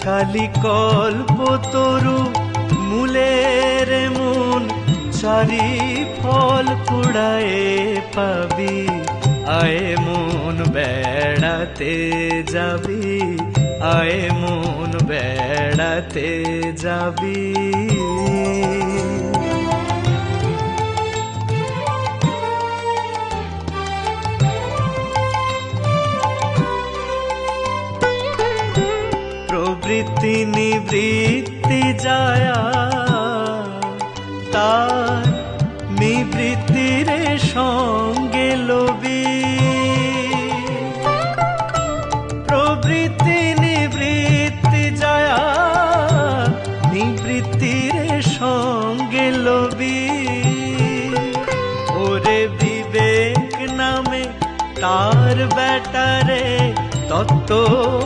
কালি কল্প তরু মূলের মন চারি ফল কুড়ায়ে পাবি আয়ে মন বেড়াতে যাবি আয়ে মন বেড়াতে যাবি প্রবৃত্তি নিবৃত্তি যায়া তার নিবৃত্তির সঙ্গে লবি প্রবৃত্তি নিবৃত্তি যায়া নিবৃত্তির সঙ্গে লবি ওরে বিবেক নামে তার বেটারে তত্ত্ব